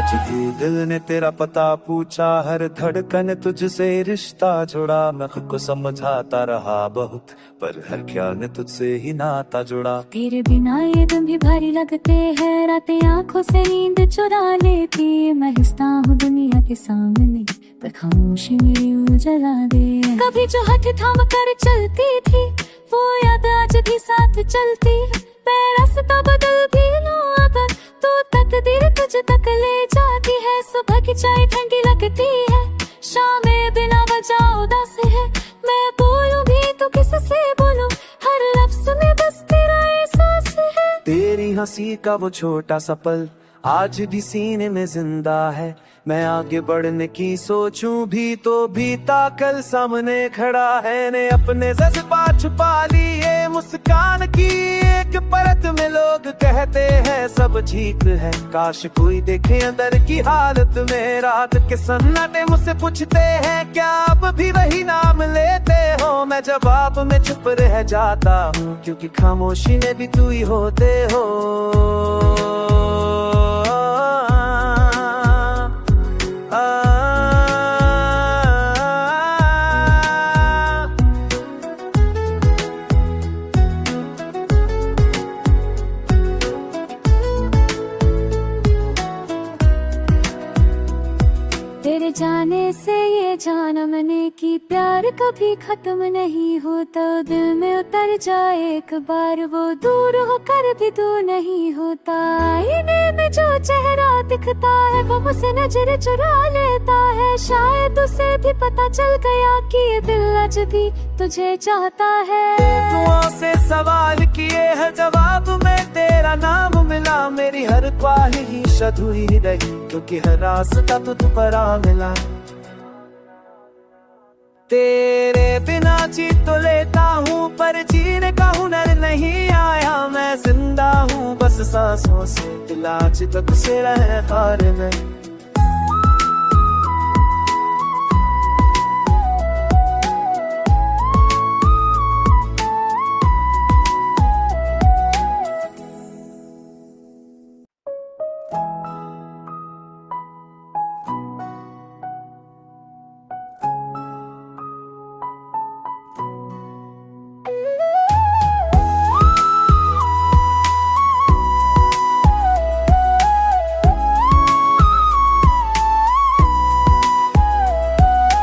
आज भी दिल ने तेरा पता पूछा, हर धड़कन तुझसे रिश्ता जुड़ा। मैं खुद को समझाता रहा बहुत, पर हर ख्याल ने तुझसे ही नाता जुड़ा। तेरे बिना ये दिन भी भारी लगते हैं, रातें आंखों से नींद चुरा लेती। मैं हंसता हूँ दुनिया के सामने, पर खामोशी मेरी यूं जला दे। कभी जो हाथ थाम कर चलती थी, वो याद आज भी साथ चलती। मैं रास्ता बदल भी लूं अगर, तो तकदीर तुझ तक ले जाती है। सुबह की चाय ठंडी लगती है, शामें बिना वजह उदास है। मैं बोलूं भी तो किससे बोलूं, हर लफ्ज़ में बस तेरा एहसास है। तेरी हंसी का वो छोटा सा पल आज भी सीने में जिंदा है। मैं आगे बढ़ने की सोचूं भी तो बीता कल सामने खड़ा है। ने अपने जज्बात छुपा लिए मुस्कान की एक परत में, लोग कहते हैं सब ठीक है। काश कोई देखे अंदर की हालत में। रात के सन्नाटे मुझसे पूछते हैं, क्या अब भी वही नाम लेते हो? मैं जवाब में चुप रह जाता हूँ, क्योंकि खामोशी में भी तू ही होते हो। तेरे जाने से ये जाना मैंने कि प्यार कभी खत्म नहीं होता। दिल में उतर जाए एक बार, वो दूर होकर भी दूर नहीं होता। आईने में जो चेहरा दिखता है, वो मुझसे नजर चुरा लेता है। शायद उसे भी पता चल गया कि ये दिल आज भी तुझे चाहता है। दुआओं से सवाल किए हैं जवाब में तेरा नाम मिला। मेरी हर ख्वाहिश अधूरी रही, क्योंकि हर रास्ता तुझ पर आ मिला। तेरे बिना जी तो लेता हूँ, पर जीने का हुनर नहीं आया। मैं जिंदा हूँ बस सांसों से, दिल आज तक से रहे हार नहीं।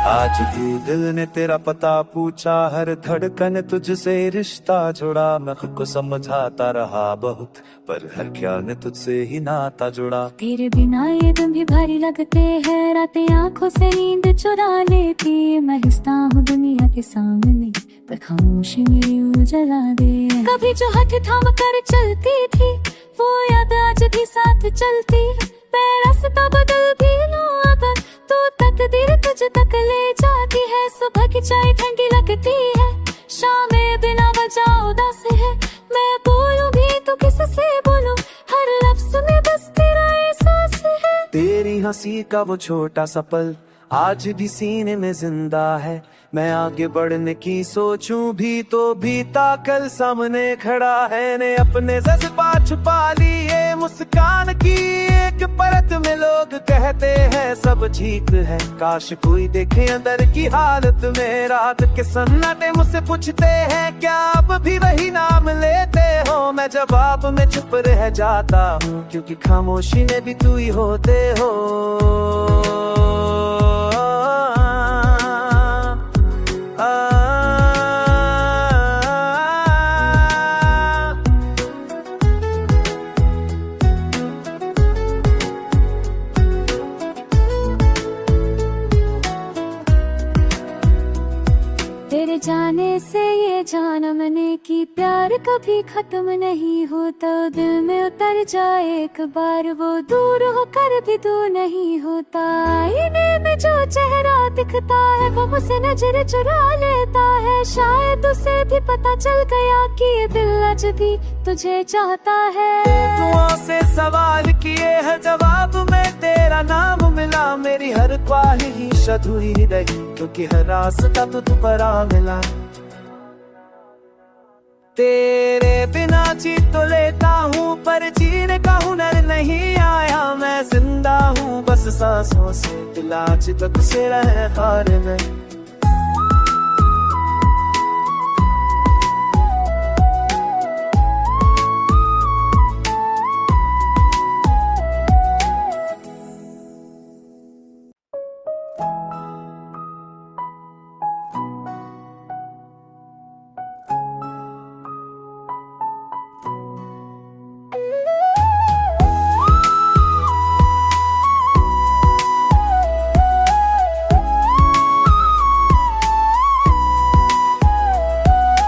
आज भी दिल ने तेरा पता पूछा, हर धड़कन तुझसे रिश्ता जुड़ा। मैं खुद को समझाता रहा बहुत, पर हर ख्याल ने तुझसे ही नाता जुड़ा। तेरे बिना ये दिन भी भारी लगते हैं, रातें आंखों से नींद चुरा लेती। मैं हंसता हूँ दुनिया के सामने, पर खामोशी मेरी यूं जला दे। कभी जो हाथ थाम कर चलती थी, वो याद आज भी साथ चलती। मैं रास्ता बदल भी लूं अगर, तो तकदीर तुझ तक ले जाती है। सुबह की चाय ठंडी लगती है, शामें बिना वजह उदास है। मैं बोलूं भी तो किससे बोलूं, हर लफ्ज़ में बस तेरा एहसास है। तेरी हंसी का वो छोटा सा पल आज भी सीने में जिंदा है। मैं आगे बढ़ने की सोचूं भी तो बीता कल सामने खड़ा है। ने अपने जज्बात छुपा लिए मुस्कान की एक परत में, लोग कहते हैं सब ठीक है। काश कोई देखे अंदर की हालत में। रात के सन्नाटे मुझसे पूछते हैं, क्या अब भी वही नाम लेते हो? मैं जवाब में चुप रह जाता हूँ, क्योंकि खामोशी में भी तू ही होते हो। तेरे जाने से ये जाना मैंने कि प्यार कभी खत्म नहीं होता। दिल में उतर जाए एक बार, वो दूर होकर भी दूर नहीं होता। आईने में जो चेहरा दिखता है, वो मुझसे नजर चुरा लेता है। शायद उसे भी पता चल गया कि ये दिल आज भी तुझे चाहता है। दुआओं से सवाल किए हैं जवाब में तेरा नाम मिला। मेरी हर ख्वाहिश अधूरी रही, क्योंकि हर रास्ता तुझ पर आ मिला। तेरे बिना जी तो लेता हूँ, पर जीने का हुनर नहीं आया। मैं जिंदा हूँ बस सांसों से, दिल आज तक से रहे खार में।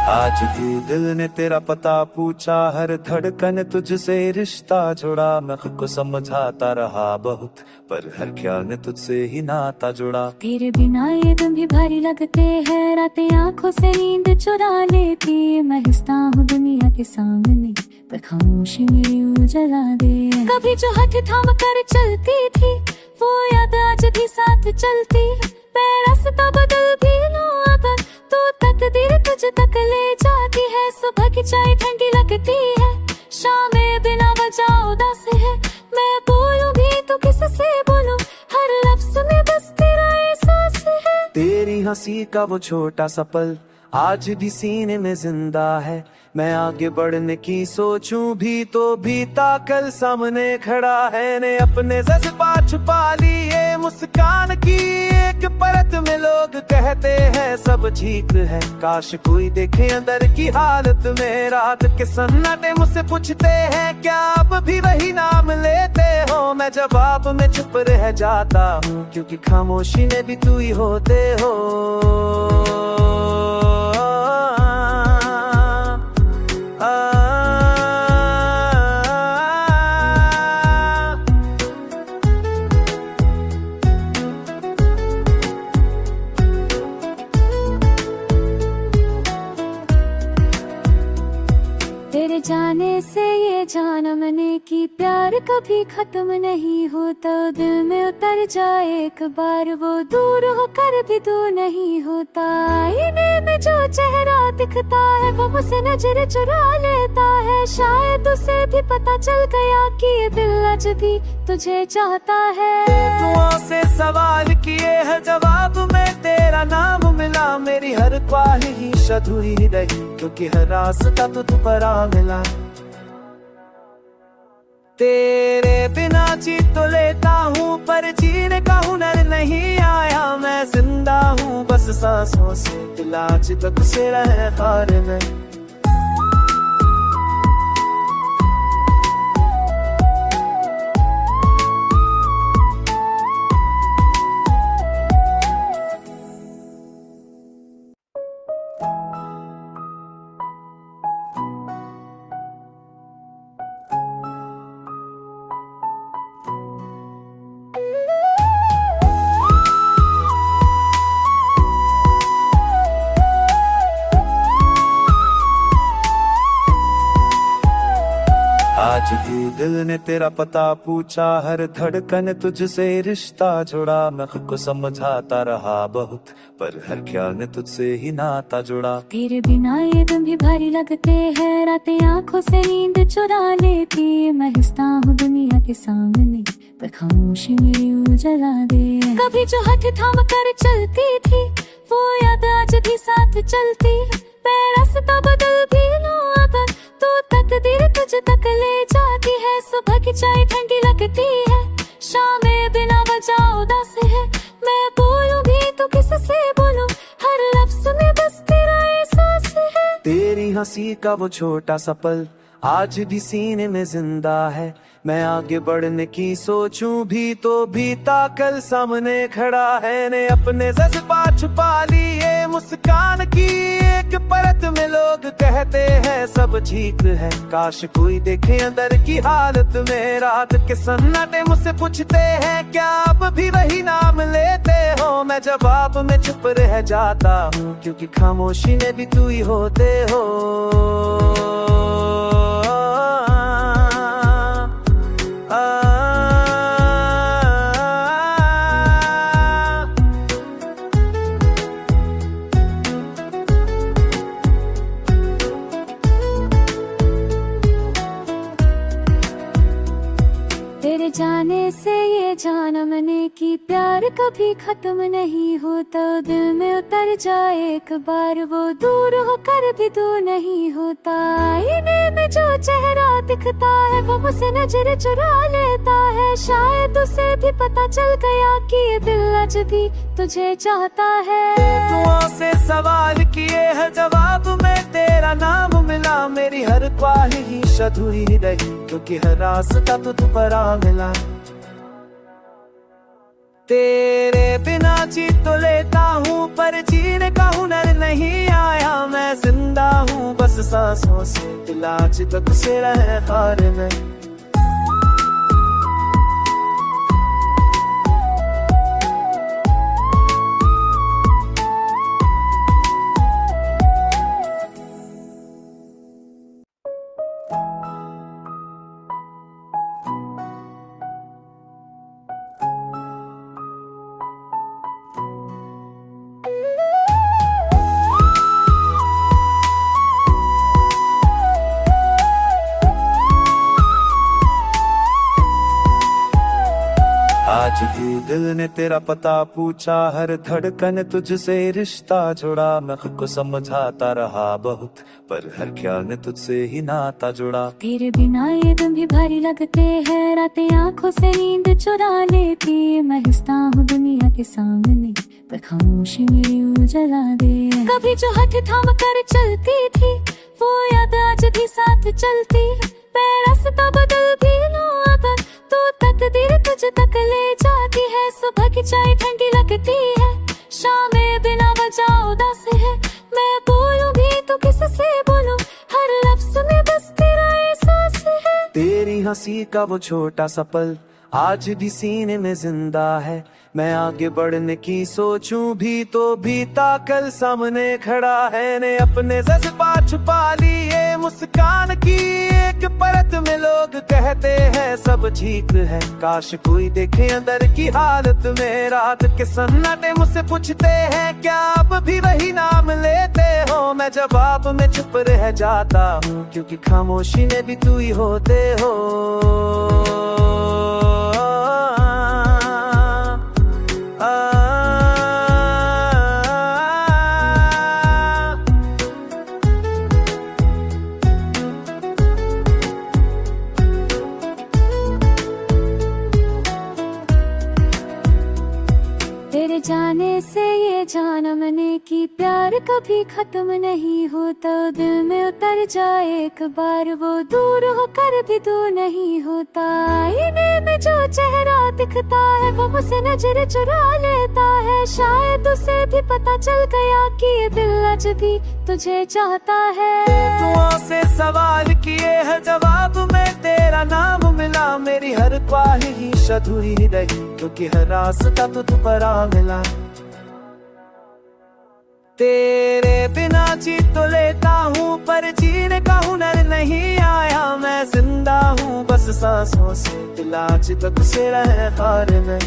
आज भी दिल ने तेरा पता पूछा, हर धड़कन तुझसे रिश्ता जुड़ा। मैं खुद को समझाता रहा बहुत, पर हर ख्याल ने तुझसे ही नाता जुड़ा। तेरे बिना ये दिन भी भारी लगते हैं, रातें आंखों से नींद चुरा लेती। मैं हंसता हूँ दुनिया के सामने, पर खामोशी मेरी यूं जला दे। कभी जो हाथ थाम कर चलती थी, वो याद आज भी साथ चलती। मैं रास्ता बदल भी लूं अगर, तो तकदीर तुझ तक ले जाती है। सुबह की चाय ठंडी लगती है, शामें बिना वजह उदास है। मैं बोलूं भी तो किससे बोलूं, हर लफ्ज में बस तेरा एहसास है। तेरी हंसी का वो छोटा सा पल आज भी सीने में जिंदा है। मैं आगे बढ़ने की सोचूं भी तो बीता कल सामने खड़ा है। ने अपने जज्बात छुपा लिए मुस्कान की एक परत में, लोग कहते हैं सब ठीक है, काश कोई देखे अंदर की हालत में। रात के सन्नाटे मुझसे पूछते हैं, क्या अब भी वही नाम लेते हो? मैं जवाब में चुप रह जाता हूँ, क्योंकि खामोशी में भी तू ही होते हो। तेरे जाने से ये जाना मैंने कि प्यार कभी खत्म नहीं होता। दिल में उतर जाए एक बार, वो दूर होकर भी दूर नहीं होता। आईने में जो चेहरा दिखता है, वो मुझसे नजर चुरा लेता है। शायद उसे भी पता चल गया कि ये दिल आज भी तुझे चाहता है। दुआओं से सवाल किए है जवाब में तेरा नाम मिला। मेरी हर ख्वाहिश अधूरी रही, क्योंकि हर रास्ता तुझ पर आ मिला। तेरे बिना जी तो लेता हूँ, पर जीने का हुनर नहीं आया। मैं जिंदा हूँ बस सांसों से, दिल आज तक से रहे खार में। आज भी दिल ने तेरा पता पूछा, हर धड़कन तुझसे रिश्ता जुड़ा। मैं खुद को समझाता रहा बहुत, पर हर ख्याल ने तुझसे ही नाता जुड़ा। तेरे बिना ये दिन भी भारी लगते हैं, रातें आंखों से नींद चुरा लेती। मैं हंसता हूँ दुनिया के सामने, पर खामोशी मेरी यूं जला दे। कभी जो हाथ थाम कर चलती थी, वो याद आज भी साथ चलती। मैं रास्ता बदल भी लूं अगर, तो तकदीर तुझ तक ले जाती है। सुबह की चाय ठंडी लगती है, शामें बिना वजह उदास है। मैं बोलूं भी तो किससे बोलूं, हर लफ्ज में बस तेरा एहसास है। तेरी हंसी का वो छोटा सा पल आज भी सीने में जिंदा है। मैं आगे बढ़ने की सोचूं भी तो बीता कल सामने खड़ा है। ने अपने जज्बात छुपा लिए मुस्कान की एक परत में, लोग कहते हैं सब ठीक है, काश कोई देखे अंदर की हालत में। रात के सन्नाटे मुझसे पूछते हैं, क्या अब भी वही नाम लेते हो? मैं जवाब में चुप रह जाता हूँ, क्योंकि खामोशी में भी तू ही होते हो। जाना मैंने कि प्यार कभी खत्म नहीं होता, दिल में उतर जाए एक बार वो दूर होकर भी दूर नहीं होता। आईने में जो चेहरा दिखता है वो मुझसे नजर चुरा लेता है, शायद उसे भी पता चल गया कि ये दिल आज भी तुझे चाहता है। दुआओं से सवाल किए है जवाब में तेरा नाम मिला, मेरी हर ख्वाहिश अधूरी रही क्योंकि हर रास्ता तुझ पर आ मिला। तेरे बिना जी तो लेता हूँ पर जीने का हुनर नहीं आया, मैं जिंदा हूँ बस सांसों से, दिल आज तक से रहे हार में। आज भी दिल ने तेरा पता पूछा, हर धड़कन तुझसे रिश्ता जुड़ा। मैं खुद को समझाता रहा बहुत पर हर ख्याल ने तुझसे ही नाता जुड़ा। तेरे बिना ये दिन भी भारी लगते हैं, रातें आंखों से नींद चुरा लेती। मैं हंसता हूँ दुनिया के सामने पर खामोशी मेरी यूं जला दे। कभी जो हाथ थाम कर चलती थी वो याद आज भी साथ चलती। मैं रास्ता बदल भी लूं अगर तो तकदीर तुझ तक ले जाती है। सुबह की चाय ठंडी लगती है, शामें बिना वजह उदास है। मैं बोलूं भी तो किससे बोलूं, हर लफ्ज में बस तेरा एहसास है। तेरी हंसी का वो छोटा सा पल आज भी सीने में जिंदा है। मैं आगे बढ़ने की सोचूं भी तो बीता कल सामने खड़ा है। ने अपने जज्बात छुपा लिए मुस्कान की एक परत में, लोग कहते हैं सब ठीक है, काश कोई देखे अंदर की हालत में। रात के सन्नाटे मुझसे पूछते हैं क्या अब भी वही नाम लेते हो, मैं जवाब में चुप रह जाता हूँ क्योंकि खामोशी में भी तू ही होते हो। तेरे जाने से ये जाना मैंने कि प्यार कभी खत्म नहीं होता, दिल में उतर जाए एक बार वो दूर होकर भी दूर नहीं होता। आईने में जो चेहरा दिखता है वो मुझसे नजर चुरा लेता है, शायद उसे भी पता चल गया कि ये दिल आज भी तुझे चाहता है। दुआओं से सवाल किए है जवाब में तेरा नाम मिला, मेरी हर ख्वाहिश अधूरी रही क्योंकि हर रास्ता तुझ पर आ मिला। तेरे बिना जी तो लेता हूँ पर जीने का हुनर नहीं आया, मैं जिंदा हूँ बस सांसों से, दिल आज तक से रहे हार में।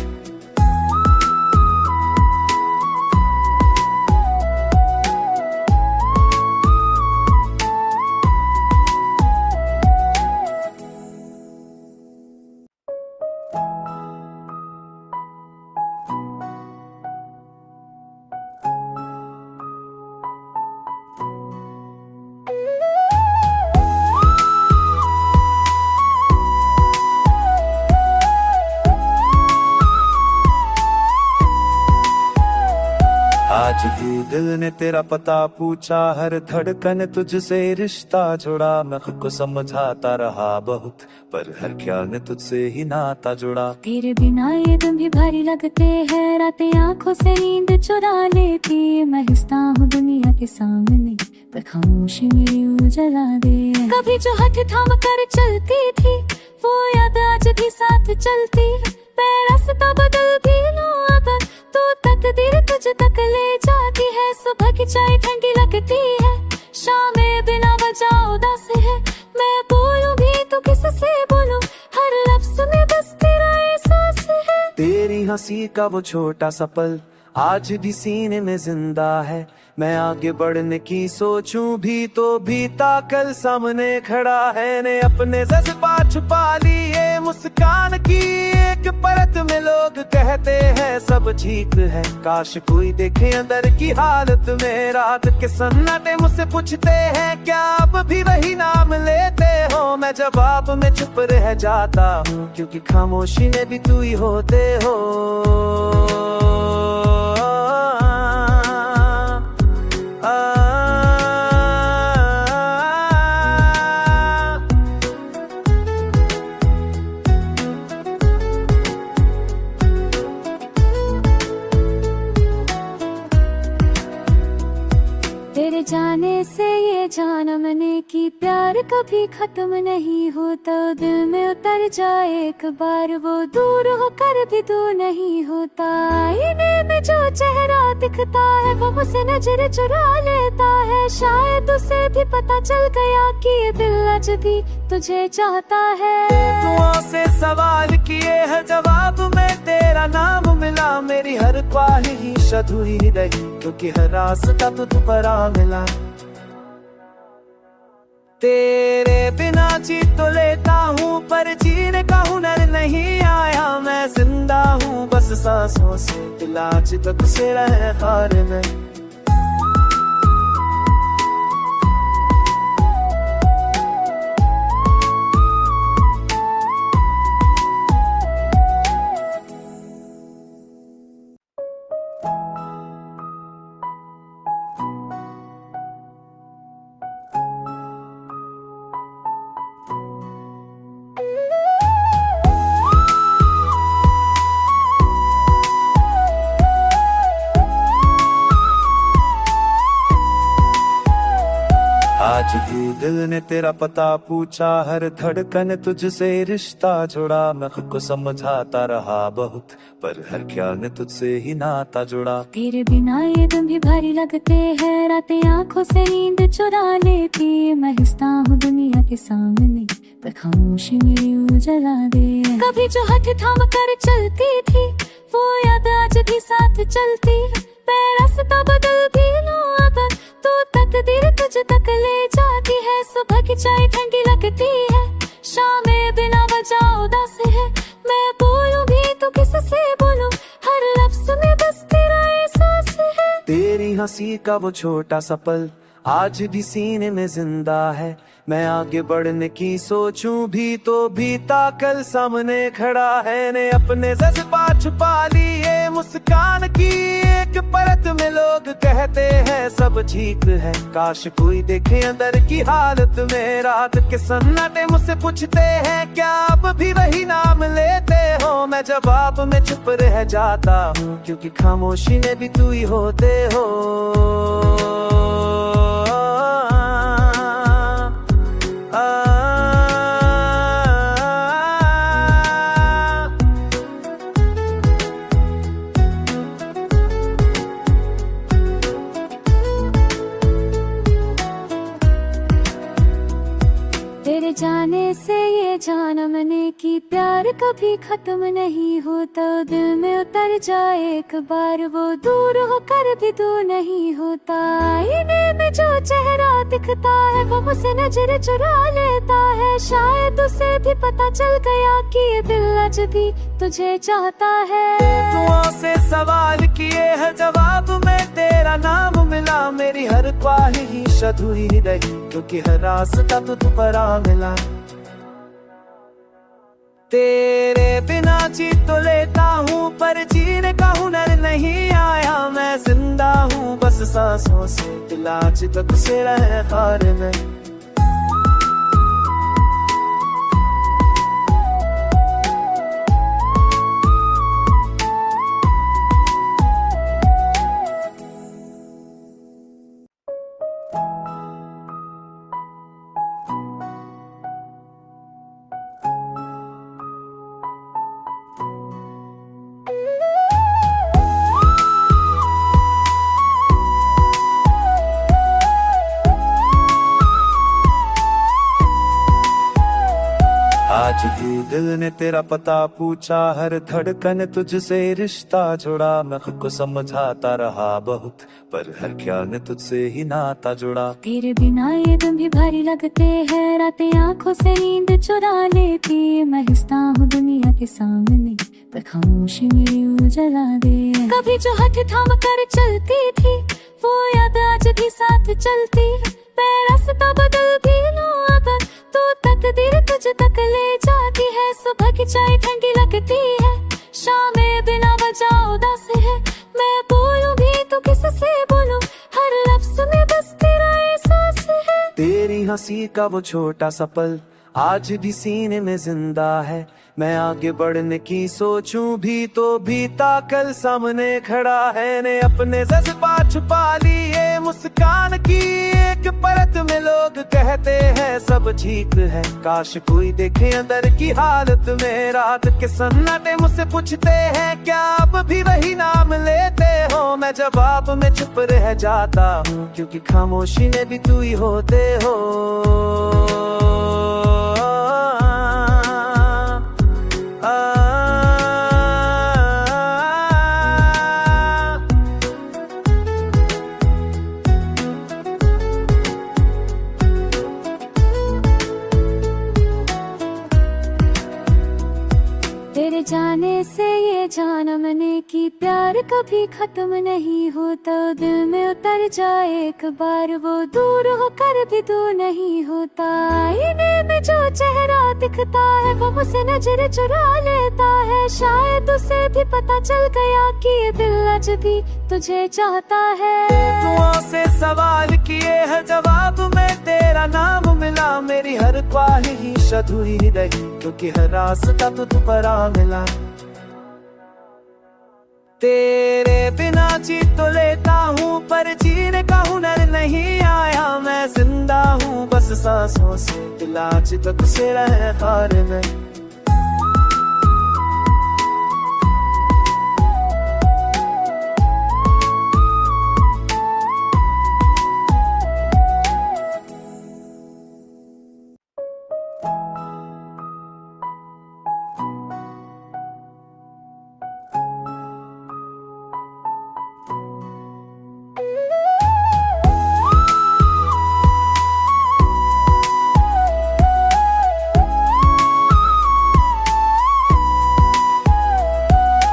आज भी दिल ने तेरा पता पूछा, हर धड़कन तुझसे रिश्ता जुड़ा। मैं खुद को समझाता रहा बहुत पर हर ख्याल ने तुझसे ही नाता जुड़ा। तेरे बिना ये दिन भी भारी लगते हैं, रातें आंखों से नींद चुरा लेती। मैं हंसता हूँ दुनिया के सामने पर खामोशी मेरी यूं जला दे। कभी जो हाथ थाम कर चलती थी वो याद आज भी साथ चलती। मैं रास्ता बदल भी लूं अगर तो तकदीर तुझ तक ले जाती है। सुबह की चाय ठंडी लगती है, शामें बिना वजह उदास है। मैं बोलूं भी तो किससे बोलूं, हर लफ्ज में बस तेरा एहसास है। तेरी हंसी का वो छोटा सा पल आज भी सीने में जिंदा है। मैं आगे बढ़ने की सोचूं भी तो बीता कल सामने खड़ा है। ने अपने जज्बात छुपा लिए मुस्कान की एक परत में लोग कहते हैं सब ठीक है, काश कोई देखे अंदर की हालत में। रात के सन्नाटे मुझसे पूछते हैं क्या अब भी वही नाम लेते हो, मैं जवाब में चुप रह जाता हूँ क्योंकि खामोशी में भी तू ही होते हो। तेरे जाने से ये जाना मैंने कि प्यार कभी खत्म नहीं होता। दिल में उतर जाए एक बार वो दूर होकर भी दूर नहीं होता। आईने में जो चेहरा दिखता है वो मुझसे नजर चुरा लेता है। शायद उसे भी पता चल गया कि ये दिल आज भी तुझे चाहता है। दुआओं से सवाल किए है जवाब में तेरा नाम मिला। मेरी हर ख्वाहिश अधूरी रही क्योंकि हर रास्ता तुझ पर आ मिला। तेरे बिना जी तो लेता हूँ पर जीने का हुनर नहीं आया। मैं जिंदा हूँ बस सांसों से, दिल आज तक से रहे हार में। आज भी दिल ने तेरा पता पूछा, हर धड़कन तुझसे रिश्ता जुड़ा। मैं खुद को समझाता रहा बहुत पर हर ख्याल ने तुझसे ही नाता जुड़ा। तेरे बिना ये दिन भी भारी लगते हैं, रातें आंखों से नींद चुरा लेती। मैं हंसता हूँ दुनिया के सामने पर खामोशी मेरी यूं जला दे। कभी जो हाथ थाम कर चलती थी वो याद आज भी साथ चलती। मैं रास्ता बदल भी लूं अगर तो तकदीर तुझ तक ले जाती है। सुबह की चाय ठंडी लगती है, शामें बिना वजह उदास है। मैं बोलूं भी तो किससे बोलूं, हर लफ्ज में बस तेरा एहसास है। तेरी हंसी का वो छोटा सा पल आज भी सीने में जिंदा है। मैं आगे बढ़ने की सोचूं भी तो बीता कल सामने खड़ा है। ने अपने जज्बात छुपा लिए मुस्कान की एक परत में लोग कहते हैं सब ठीक है, काश कोई देखे अंदर की हालत में। रात के सन्नाटे मुझसे पूछते हैं क्या अब भी वही नाम लेते हो, मैं जवाब में चुप रह जाता हूँ क्योंकि खामोशी में भी तू ही होते हो। तेरे जाने से ये जाना मैंने कि प्यार कभी खत्म नहीं होता। दिल में उतर जाए एक बार वो दूर होकर भी दूर नहीं होता। आईने में जो चेहरा दिखता है वो मुझसे नजर चुरा लेता है। शायद उसे भी पता चल गया कि ये दिल आज भी तुझे चाहता है। दुआओं से सवाल किए है जवाब में तेरा नाम मिला। मेरी हर ख्वाहिश अधूरी रही क्योंकि हर रास्ता तुझ पर आ मिला। तेरे बिना जी तो लेता हूँ पर जीने का हुनर नहीं आया। मैं जिंदा हूँ बस सांसों से, दिल आज तक से रहे हार में। आज भी दिल ने तेरा पता पूछा, हर धड़कन तुझसे रिश्ता जुड़ा। मैं खुद को समझाता रहा बहुत, पर हर ख्याल ने तुझसे ही नाता जुड़ा। तेरे बिना ये दिन भी भारी लगते हैं, रातें आंखों से नींद चुरा लेती। मैं हंसता हूँ दुनिया के सामने, पर खामोशी मेरी यूं जला दे। कभी जो हाथ थाम कर चलती थी, वो याद आज भी साथ चलती। मैं रास्ता बदल भी लूं अगर, तो तकदीर तुझ तक ले जाती है। सुबह की चाय ठंडी लगती है, शामें बिना वजह उदास है। मैं बोलूं भी तो किससे बोलूं, हर लफ्ज में बस तेरा एहसास है। तेरी हंसी का वो छोटा सा पल आज भी सीने में जिंदा है। मैं आगे बढ़ने की सोचूं भी तो बीता कल सामने खड़ा है। ने अपने जज्बात छुपा लिए मुस्कान की एक परत में, लोग कहते हैं सब ठीक है। काश कोई देखे अंदर की हालत में। रात के सन्नाटे मुझसे पूछते हैं, क्या अब भी वही नाम लेते हो? मैं जवाब में चुप रह जाता हूँ, क्योंकि खामोशी में भी तू ही होते हो। तेरे जाने से ये जाना मैंने कि प्यार कभी खत्म नहीं होता। दिल में उतर जाए एक बार, वो दूर होकर भी दूर नहीं होता। आईने में जो चेहरा दिखता है, वो मुझसे नजर चुरा लेता है। शायद उसे भी पता चल गया कि ये दिल आज भी तुझे चाहता है। दुआओं से सवाल किए हैं जवाब में तेरा नाम मिला। मेरी हर ख्वाहिश अधूरी रही, क्योंकि हर रास्ता तुझ पर आ मिला। तेरे बिना जी तो लेता हूँ, पर जीने का हुनर नहीं आया। मैं जिंदा हूँ बस सांसों से, दिल आज तक से रहे खार में।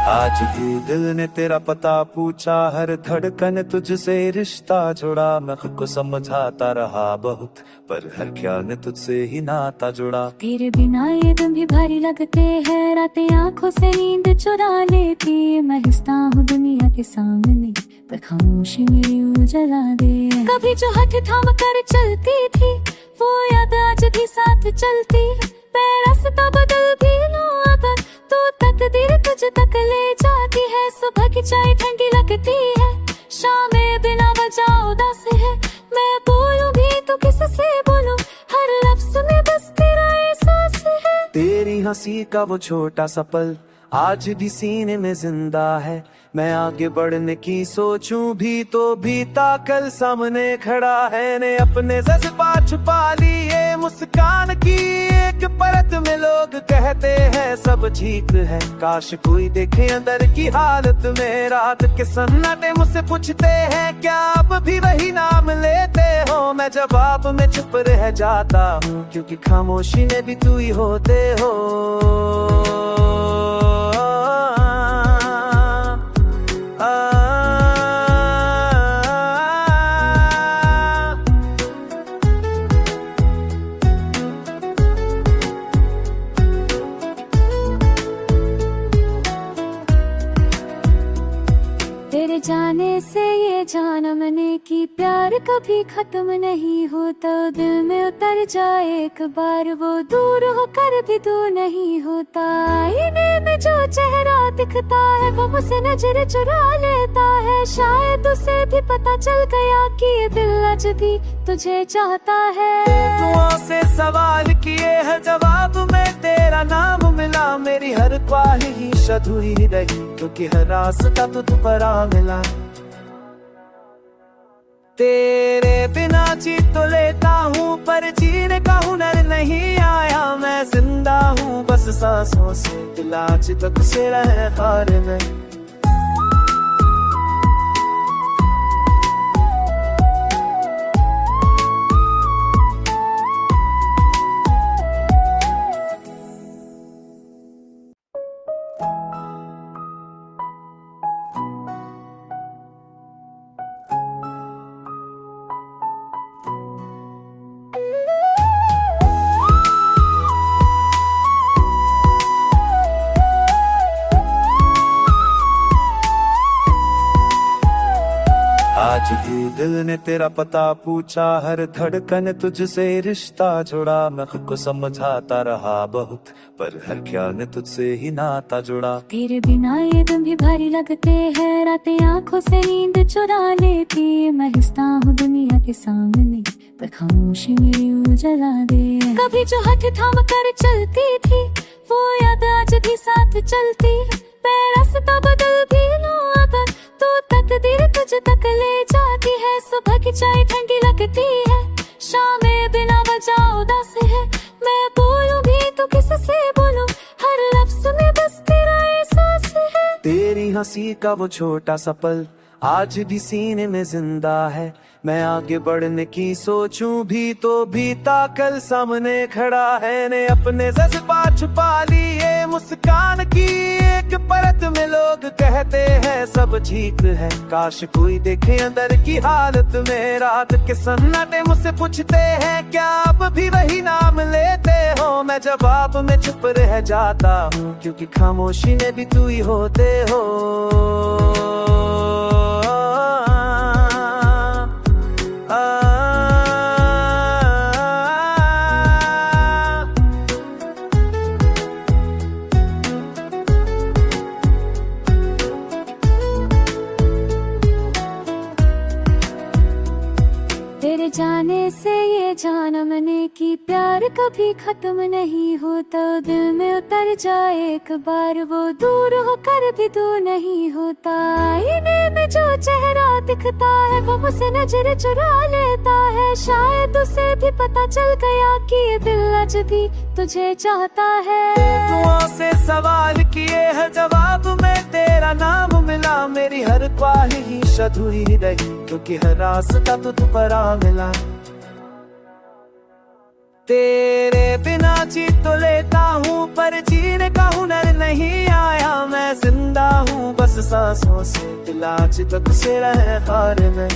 आज भी दिल ने तेरा पता पूछा, हर धड़कन तुझसे रिश्ता जुड़ा। मैं खुद को समझाता रहा बहुत, पर हर ख्याल ने तुझसे ही नाता जुड़ा। तेरे बिना ये दिन भी भारी लगते हैं, रातें आंखों से नींद चुरा लेती। मैं हंसता हूँ दुनिया के सामने, पर खामोशी मेरी यूं जला दे। कभी जो हाथ थाम कर चलती थी, वो याद आज भी साथ चलती। मैं रास्ता बदल भी लूं अगर, तो तकदीर तुझ तक ले जाती है। सुबह की चाय ठंडी लगती है, शामें बिना वजह उदास है। मैं बोलूं भी तो किससे बोलूं, हर लफ्ज में बस तेरा एहसास है। तेरी हंसी का वो छोटा सा पल आज भी सीने में जिंदा है। मैं आगे बढ़ने की सोचूं भी तो बीता कल सामने खड़ा है। ने अपने जज्बात छुपा लिए मुस्कान की एक परत में, लोग कहते हैं सब ठीक है। काश कोई देखे अंदर की हालत में। रात के सन्नाटे मुझसे पूछते हैं, क्या अब भी वही नाम लेते हो? मैं जवाब में चुप रह जाता हूँ, क्योंकि खामोशी में भी तू ही होते हो। तेरे जाने से ये जाना मैंने कि प्यार कभी खत्म नहीं होता। दिल में उतर जाए एक बार, वो दूर होकर भी दूर नहीं होता। आईने में जो चेहरा दिखता है, वो मुझसे नजर चुरा लेता है। शायद उसे भी पता चल गया कि ये दिल आज भी तुझे चाहता है। दुआओं से सवाल किए हैं जवाब में तेरा नाम मिला। मेरी हर ख्वाहिश अधूरी रही, क्योंकि हर रास्ता तुझ पर आ मिला। तेरे बिना जी तो लेता हूँ, पर जीने का हुनर नहीं आया। मैं जिंदा हूँ बस सांसों से दिल आज तक से रहे खार में। आज भी दिल ने तेरा पता पूछा, हर धड़कन तुझसे रिश्ता जुड़ा। मैं खुद को समझाता रहा बहुत, पर हर ख्याल ने तुझसे ही नाता जुड़ा। तेरे बिना ये दिन भी भारी लगते हैं, रातें आंखों से नींद चुरा लेती। मैं हंसता हूँ दुनिया के सामने, पर खामोशी मेरी यूं जला दे। कभी जो हाथ थाम कर चलती थी, वो याद आज भी साथ चलती। मैं रास्ता बदल भी लूं अगर, तो तकदीर तुझ तक ले जाती है। सुबह की चाय ठंडी लगती है, शामें बिना वजह उदास है। मैं बोलूं भी तो किससे बोलूं, हर लफ्ज में बस तेरा एहसास है। तेरी हंसी का वो छोटा सा पल आज भी सीने में जिंदा है। मैं आगे बढ़ने की सोचूं भी तो बीता कल सामने खड़ा है। ने अपने जज्बात छुपा लिए मुस्कान की एक परत में, लोग कहते हैं सब ठीक है। काश कोई देखे अंदर की हालत में। रात के सन्नाटे मुझसे पूछते हैं, क्या अब भी वही नाम लेते हो? मैं जवाब में चुप रह जाता हूँ, क्योंकि खामोशी में भी तू ही होते हो। तेरे जाने से ये जाना मैंने कि प्यार कभी खत्म नहीं होता। दिल में उतर जाए एक बार, वो दूर होकर भी दूर नहीं होता। आईने में जो चेहरा दिखता है, वो मुझसे नजर चुरा लेता है। शायद उसे भी पता चल गया कि ये दिल आज भी तुझे चाहता है। दुआओं से सवाल किए हैं, जवाब में तेरा नाम मिला। मेरी हर ख्वाहिश अधूरी रही, क्योंकि हर रास्ता तुझ पर आ मिला। तेरे बिना जी तो लेता हूँ, पर जीने का हुनर नहीं आया। मैं जिंदा हूँ बस सांसों से, दिल आज तक से रहे खार में।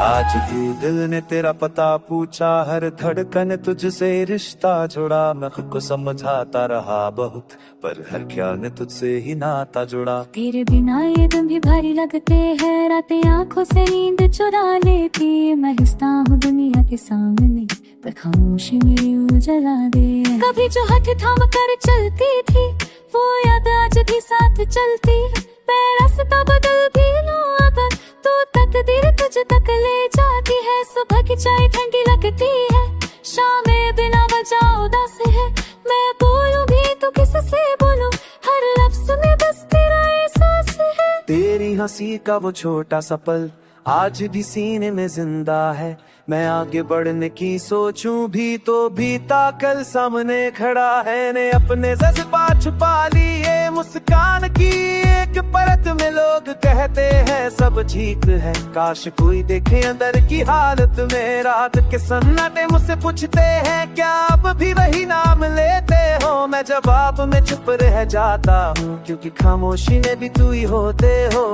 आज भी दिल ने तेरा पता पूछा, हर धड़कन तुझसे रिश्ता जुड़ा। मैं खुद को समझाता रहा बहुत, पर हर ख्याल ने तुझसे ही नाता जुड़ा। तेरे बिना ये दिन भी भारी लगते हैं, रातें आंखों से नींद चुरा लेती। मैं हंसता हूँ दुनिया के सामने, पर खामोशी मेरी यूं जला दे। कभी जो हाथ थाम कर चलती थी, वो याद आज भी साथ चलती। मैं रास्ता बदल भी लूं अगर, तो तकदीर तुझ तक ले जाती है। सुबह की चाय ठंडी लगती है, शामें बिना वजह उदास है। मैं बोलूं भी तो किससे बोलूं, हर लफ्ज में बस तेरा एहसास है। तेरी हंसी का वो छोटा सा पल आज भी सीने में जिंदा है। मैं आगे बढ़ने की सोचूं भी तो बीता कल सामने खड़ा है। ने अपने जज्बात छुपा लिए मुस्कान की एक परत में, लोग कहते हैं सब ठीक है। काश कोई देखे अंदर की हालत में। रात के सन्नाटे मुझसे पूछते हैं, क्या अब भी वही नाम लेते हो? मैं जवाब में चुप रह जाता हूँ, क्योंकि खामोशी में भी तू ही होते हो।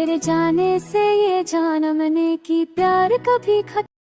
तेरे जाने से ये जाना मैंने कि प्यार कभी खत्म